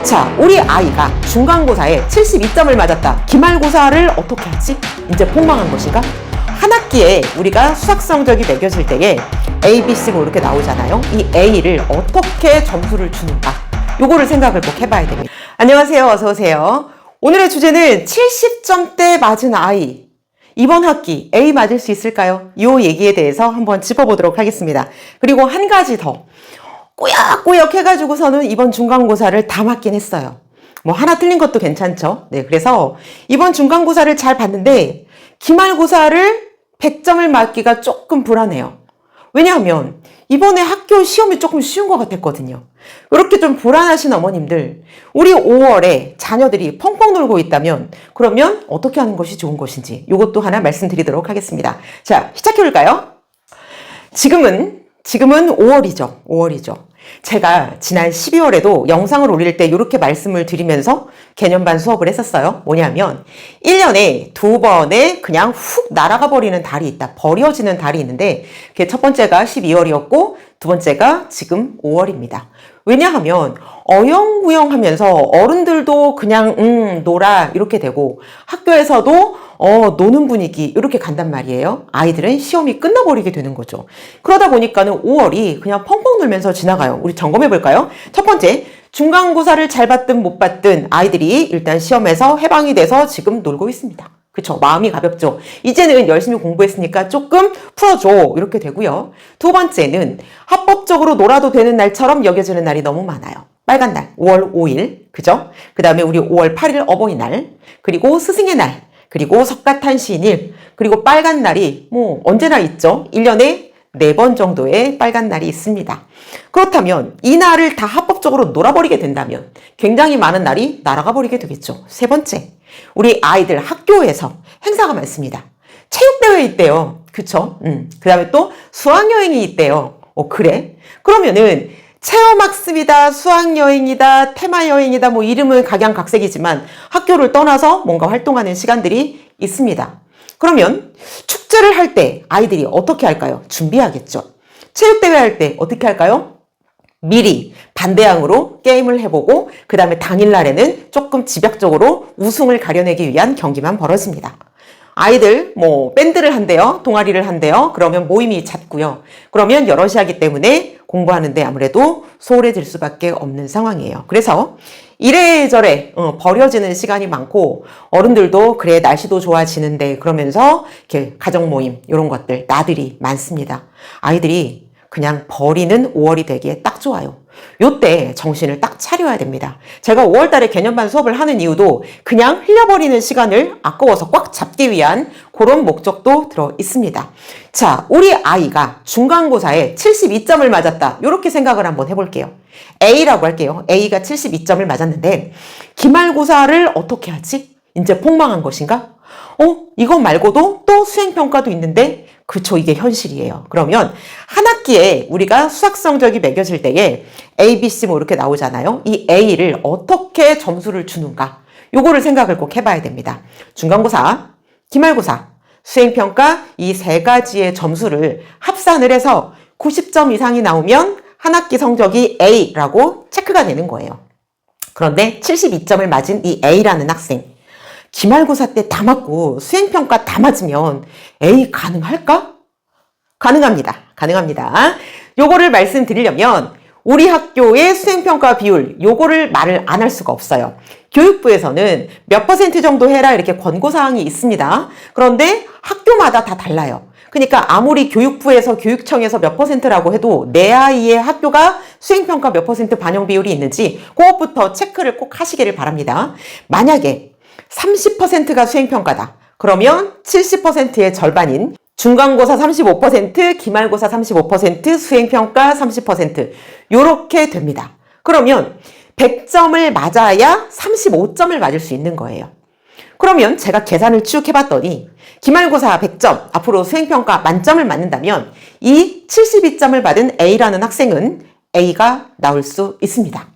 자, 우리 아이가 중간고사에 72점을 맞았다. 기말고사를 어떻게 하지? 이제 폭망한 것인가? 한 학기에 우리가 수학 성적이 매겨질 때에 A, B, C가 이렇게 나오잖아요. 이 A를 어떻게 점수를 주는가? 요거를 생각을 꼭 해봐야 됩니다. 안녕하세요. 어서 오세요. 오늘의 주제는 70점대 맞은 아이. 이번 학기 A 맞을 수 있을까요? 이 얘기에 대해서 한번 짚어보도록 하겠습니다. 그리고 한 가지 더. 꾸역꾸역 해가지고서는 이번 중간고사를 다 맞긴 했어요. 뭐 하나 틀린 것도 괜찮죠. 네, 그래서 이번 중간고사를 잘 봤는데 기말고사를 100점을 맞기가 조금 불안해요. 왜냐하면 이번에 학교 시험이 조금 쉬운 것 같았거든요. 이렇게 좀 불안하신 어머님들, 우리 5월에 자녀들이 펑펑 놀고 있다면 그러면 어떻게 하는 것이 좋은 것인지 이것도 하나 말씀드리도록 하겠습니다. 자, 시작해볼까요? 지금은 5월이죠. 제가 지난 12월에도 영상을 올릴 때 이렇게 말씀을 드리면서 개념반 수업을 했었어요. 뭐냐면 1년에 2번에 그냥 훅 날아가 버리는 달이 있다. 버려지는 달이 있는데 그게 첫 번째가 12월이었고 두 번째가 지금 5월입니다. 왜냐하면 어영부영하면서 어른들도 그냥 놀아 이렇게 되고 학교에서도 노는 분위기 이렇게 간단 말이에요. 아이들은 시험이 끝나버리게 되는 거죠. 그러다 보니까는 5월이 그냥 펑펑 놀면서 지나가요. 우리 점검해 볼까요? 첫 번째, 중간고사를 잘 봤든 못 봤든 아이들이 일단 시험에서 해방이 돼서 지금 놀고 있습니다. 그쵸? 마음이 가볍죠? 이제는 열심히 공부했으니까 조금 풀어줘 이렇게 되고요. 두 번째는 합법적으로 놀아도 되는 날처럼 여겨지는 날이 너무 많아요. 빨간 날 5월 5일 그죠? 그 다음에 우리 5월 8일 어버이날, 그리고 스승의 날, 그리고 석가탄신일, 그리고 빨간 날이 뭐 언제나 있죠. 1년에 4번 정도의 빨간 날이 있습니다. 그렇다면 이 날을 다 합법적으로 놀아버리게 된다면 굉장히 많은 날이 날아가 버리게 되겠죠. 세 번째, 우리 아이들 학교에서 행사가 많습니다. 체육대회 있대요. 그쵸? 그 다음에 또 수학여행이 있대요. 그래? 그러면은 체험학습이다, 수학여행이다, 테마여행이다, 뭐 이름은 각양각색이지만 학교를 떠나서 뭔가 활동하는 시간들이 있습니다. 그러면 축제를 할 때 아이들이 어떻게 할까요? 준비하겠죠. 체육대회 할 때 어떻게 할까요? 미리 반대항으로 게임을 해보고 그 다음에 당일날에는 조금 집약적으로 우승을 가려내기 위한 경기만 벌어집니다. 아이들 뭐 밴드를 한대요. 동아리를 한대요. 그러면 모임이 잦고요. 그러면 여럿이 하기 때문에 공부하는데 아무래도 소홀해질 수밖에 없는 상황이에요. 그래서 이래저래 버려지는 시간이 많고 어른들도 그래 날씨도 좋아지는데 그러면서 이렇게 가정 모임 이런 것들 나들이 많습니다. 아이들이 그냥 버리는 5월이 되기에 딱 좋아요. 요때 정신을 딱 차려야 됩니다. 제가 5월 달에 개념반 수업을 하는 이유도 그냥 흘려버리는 시간을 아까워서 꽉 잡기 위한 그런 목적도 들어 있습니다. 자, 우리 아이가 중간고사에 72점을 맞았다. 이렇게 생각을 한번 해볼게요. A라고 할게요. A가 72점을 맞았는데 기말고사를 어떻게 하지? 이제 폭망한 것인가? 이거 말고도 또 수행평가도 있는데 그쵸, 이게 현실이에요. 그러면 한 학기에 우리가 수학 성적이 매겨질 때에 A, B, C 뭐 이렇게 나오잖아요. 이 A를 어떻게 점수를 주는가? 요거를 생각을 꼭 해봐야 됩니다. 중간고사, 기말고사, 수행평가 이 세 가지의 점수를 합산을 해서 90점 이상이 나오면 한 학기 성적이 A라고 체크가 되는 거예요. 그런데 72점을 맞은 이 A라는 학생, 기말고사 때 다 맞고 수행평가 다 맞으면 A 가능할까? 가능합니다. 요거를 말씀드리려면 우리 학교의 수행평가 비율 요거를 말을 안 할 수가 없어요. 교육부에서는 몇 % 정도 해라 이렇게 권고사항이 있습니다. 그런데 학교마다 다 달라요. 그러니까 아무리 교육부에서 교육청에서 몇 %라고 해도 내 아이의 학교가 수행평가 몇 % 반영 비율이 있는지 그것부터 체크를 꼭 하시기를 바랍니다. 만약에 30%가 수행평가다. 그러면 70%의 절반인 중간고사 35%, 기말고사 35%, 수행평가 30% 요렇게 됩니다. 그러면 100점을 맞아야 35점을 맞을 수 있는 거예요. 그러면 제가 계산을 쭉 해봤더니 기말고사 100점, 앞으로 수행평가 만점을 맞는다면 이 72점을 받은 A라는 학생은 A가 나올 수 있습니다.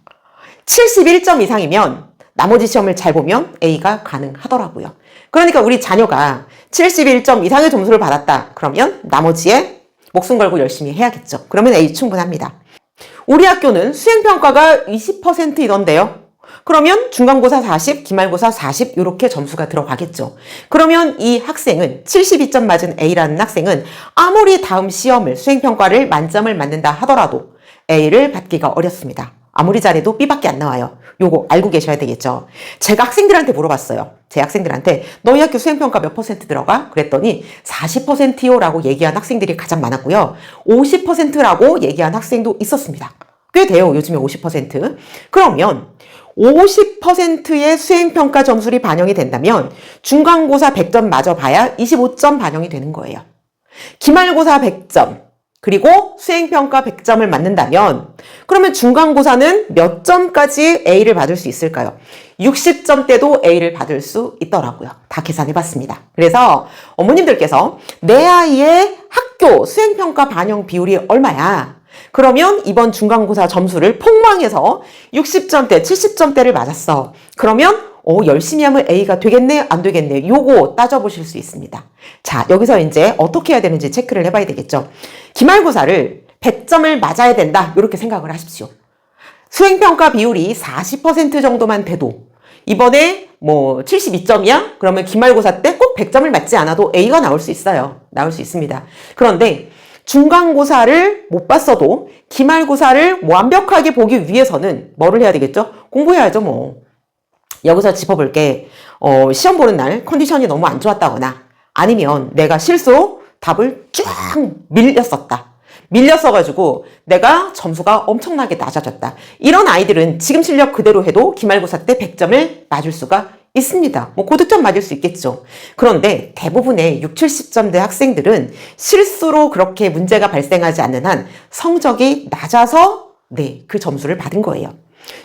71점 이상이면 나머지 시험을 잘 보면 A가 가능하더라고요. 그러니까 우리 자녀가 71점 이상의 점수를 받았다. 그러면 나머지에 목숨 걸고 열심히 해야겠죠. 그러면 A 충분합니다. 우리 학교는 수행평가가 20%이던데요. 그러면 중간고사 40, 기말고사 40 이렇게 점수가 들어가겠죠. 그러면 이 학생은 72점 맞은 A라는 학생은 아무리 다음 시험을 수행평가를 만점을 맞는다 하더라도 A를 받기가 어렵습니다. 아무리 잘해도 B밖에 안 나와요. 요거 알고 계셔야 되겠죠. 제가 학생들한테 물어봤어요. 제 학생들한테 너희 학교 수행평가 몇 퍼센트 들어가? 그랬더니 40%요 라고 얘기한 학생들이 가장 많았고요. 50%라고 얘기한 학생도 있었습니다. 꽤 돼요. 요즘에 50%. 그러면 50%의 수행평가 점수를 반영이 된다면 중간고사 100점 맞아 봐야 25점 반영이 되는 거예요. 기말고사 100점 그리고 수행평가 100점을 맞는다면 그러면 중간고사는 몇 점까지 A를 받을 수 있을까요? 60점대도 A를 받을 수 있더라고요. 다 계산해봤습니다. 그래서 어머님들께서 내 아이의 학교 수행평가 반영 비율이 얼마야? 그러면 이번 중간고사 점수를 폭망해서 60점대, 70점대를 맞았어. 그러면 열심히 하면 A가 되겠네? 안 되겠네? 요거 따져보실 수 있습니다. 자, 여기서 이제 어떻게 해야 되는지 체크를 해봐야 되겠죠. 기말고사를 100점을 맞아야 된다. 이렇게 생각을 하십시오. 수행평가 비율이 40% 정도만 돼도 이번에 72점이야? 그러면 기말고사 때 꼭 100점을 맞지 않아도 A가 나올 수 있어요. 나올 수 있습니다. 그런데 중간고사를 못 봤어도 기말고사를 완벽하게 보기 위해서는 뭐를 해야 되겠죠? 공부해야죠, 뭐. 여기서 짚어볼게. 시험 보는 날 컨디션이 너무 안 좋았다거나 아니면 내가 실수로 답을 쫙 밀렸어가지고 내가 점수가 엄청나게 낮아졌다. 이런 아이들은 지금 실력 그대로 해도 기말고사 때 100점을 맞을 수가 있습니다. 고득점 맞을 수 있겠죠. 그런데 대부분의 60, 70점대 학생들은 실수로 그렇게 문제가 발생하지 않는 한 성적이 낮아서 그 점수를 받은 거예요.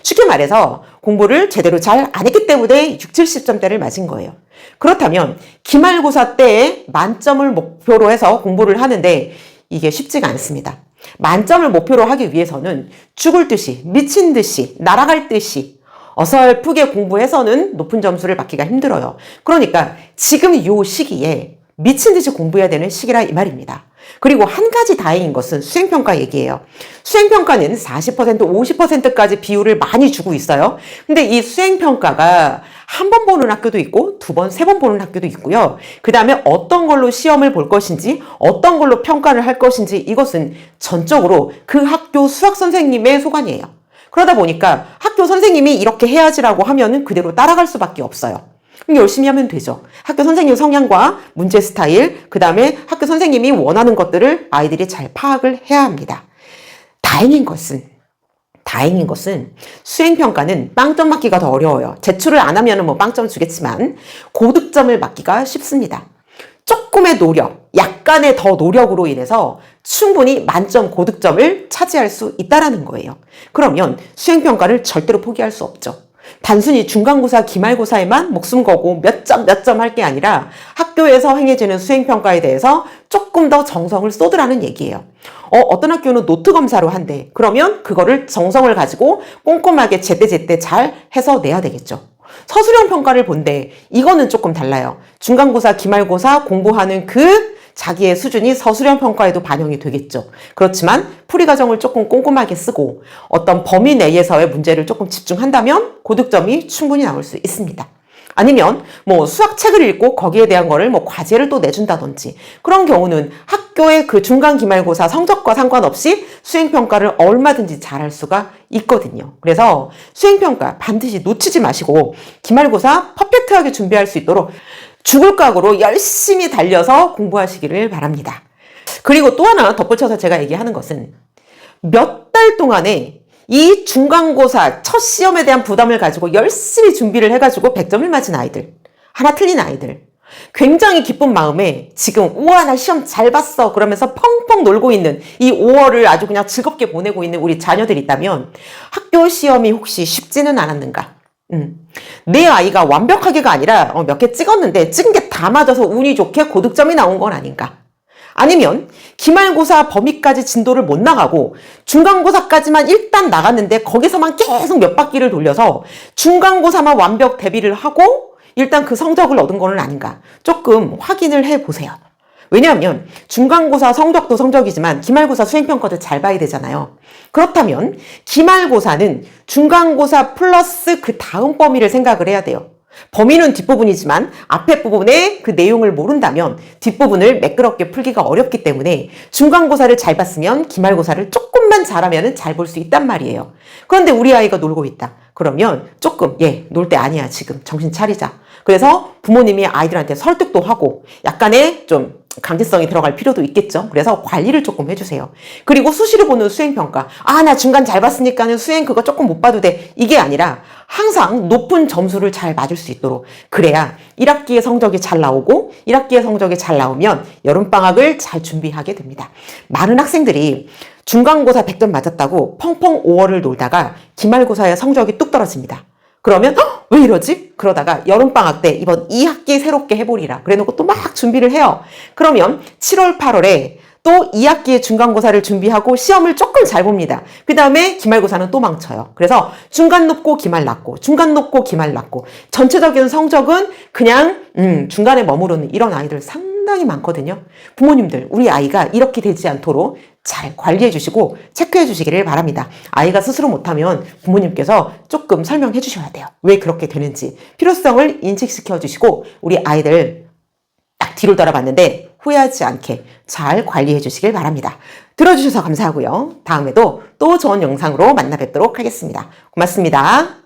쉽게 말해서 공부를 제대로 잘 안 했기 때문에 60, 70점대를 맞은 거예요. 그렇다면 기말고사 때에 만점을 목표로 해서 공부를 하는데 이게 쉽지가 않습니다. 만점을 목표로 하기 위해서는 죽을 듯이, 미친 듯이, 날아갈 듯이 어설프게 공부해서는 높은 점수를 받기가 힘들어요. 그러니까 지금 이 시기에 미친 듯이 공부해야 되는 시기라 이 말입니다. 그리고 한 가지 다행인 것은 수행평가 얘기예요. 수행평가는 40%, 50%까지 비율을 많이 주고 있어요. 근데 이 수행평가가 한 번 보는 학교도 있고 두 번, 세 번 보는 학교도 있고요. 그 다음에 어떤 걸로 시험을 볼 것인지 어떤 걸로 평가를 할 것인지 이것은 전적으로 그 학교 수학 선생님의 소관이에요. 그러다 보니까 학교 선생님이 이렇게 해야지라고 하면은 그대로 따라갈 수밖에 없어요. 열심히 하면 되죠. 학교 선생님 성향과 문제 스타일, 그 다음에 학교 선생님이 원하는 것들을 아이들이 잘 파악을 해야 합니다. 다행인 것은 수행평가는 빵점 맞기가 더 어려워요. 제출을 안 하면 빵점 주겠지만 고득점을 맞기가 쉽습니다. 조금의 노력, 약간의 더 노력으로 인해서 충분히 만점 고득점을 차지할 수 있다는 거예요. 그러면 수행평가를 절대로 포기할 수 없죠. 단순히 중간고사, 기말고사에만 목숨 걸고 몇 점 할 게 아니라 학교에서 행해지는 수행평가에 대해서 조금 더 정성을 쏟으라는 얘기예요. 어떤 학교는 노트 검사로 한대. 그러면 그거를 정성을 가지고 꼼꼼하게 제때 잘 해서 내야 되겠죠. 서술형 평가를 본대. 이거는 조금 달라요. 중간고사, 기말고사 공부하는 자기의 수준이 서술형 평가에도 반영이 되겠죠. 그렇지만 풀이 과정을 조금 꼼꼼하게 쓰고 어떤 범위 내에서의 문제를 조금 집중한다면 고득점이 충분히 나올 수 있습니다. 아니면 수학책을 읽고 거기에 대한 거를 과제를 또 내준다든지 그런 경우는 학교의 그 중간 기말고사 성적과 상관없이 수행평가를 얼마든지 잘할 수가 있거든요. 그래서 수행평가 반드시 놓치지 마시고 기말고사 퍼펙트하게 준비할 수 있도록 죽을 각오로 열심히 달려서 공부하시기를 바랍니다. 그리고 또 하나 덧붙여서 제가 얘기하는 것은 몇 달 동안에 이 중간고사 첫 시험에 대한 부담을 가지고 열심히 준비를 해가지고 100점을 맞은 아이들, 하나 틀린 아이들, 굉장히 기쁜 마음에 지금 우와 나 시험 잘 봤어 그러면서 펑펑 놀고 있는 이 5월을 아주 그냥 즐겁게 보내고 있는 우리 자녀들이 있다면 학교 시험이 혹시 쉽지는 않았는가? 내 아이가 완벽하게가 아니라 몇 개 찍었는데 찍은 게 다 맞아서 운이 좋게 고득점이 나온 건 아닌가? 아니면 기말고사 범위까지 진도를 못 나가고 중간고사까지만 일단 나갔는데 거기서만 계속 몇 바퀴를 돌려서 중간고사만 완벽 대비를 하고 일단 그 성적을 얻은 거는 아닌가? 조금 확인을 해보세요. 왜냐하면 중간고사 성적도 성적이지만 기말고사 수행평가도 잘 봐야 되잖아요. 그렇다면 기말고사는 중간고사 플러스 그 다음 범위를 생각을 해야 돼요. 범위는 뒷부분이지만 앞에 부분의 그 내용을 모른다면 뒷부분을 매끄럽게 풀기가 어렵기 때문에 중간고사를 잘 봤으면 기말고사를 조금만 잘하면 잘 볼 수 있단 말이에요. 그런데 우리 아이가 놀고 있다. 그러면 조금 놀 때 아니야 지금 정신 차리자. 그래서 부모님이 아이들한테 설득도 하고 약간의 좀 강제성이 들어갈 필요도 있겠죠. 그래서 관리를 조금 해주세요. 그리고 수시로 보는 수행평가. 나 중간 잘 봤으니까는 수행 그거 조금 못 봐도 돼. 이게 아니라 항상 높은 점수를 잘 맞을 수 있도록. 그래야 1학기의 성적이 잘 나오고 1학기의 성적이 잘 나오면 여름방학을 잘 준비하게 됩니다. 많은 학생들이 중간고사 100점 맞았다고 펑펑 5월을 놀다가 기말고사의 성적이 뚝 떨어집니다. 그러면 왜 이러지? 그러다가 여름방학 때 이번 2학기 새롭게 해보리라 그래놓고 또 막 준비를 해요. 그러면 7월, 8월에 또 2학기의 중간고사를 준비하고 시험을 조금 잘 봅니다. 그 다음에 기말고사는 또 망쳐요. 그래서 중간 높고 기말 낮고 중간 높고 기말 낮고 전체적인 성적은 그냥 중간에 머무르는 이런 아이들 상당히 많거든요. 부모님들 우리 아이가 이렇게 되지 않도록 잘 관리해 주시고 체크해 주시기를 바랍니다. 아이가 스스로 못하면 부모님께서 조금 설명해 주셔야 돼요. 왜 그렇게 되는지 필요성을 인식시켜 주시고 우리 아이들 딱 뒤로 돌아봤는데 후회하지 않게 잘 관리해 주시길 바랍니다. 들어주셔서 감사하고요. 다음에도 또 좋은 영상으로 만나 뵙도록 하겠습니다. 고맙습니다.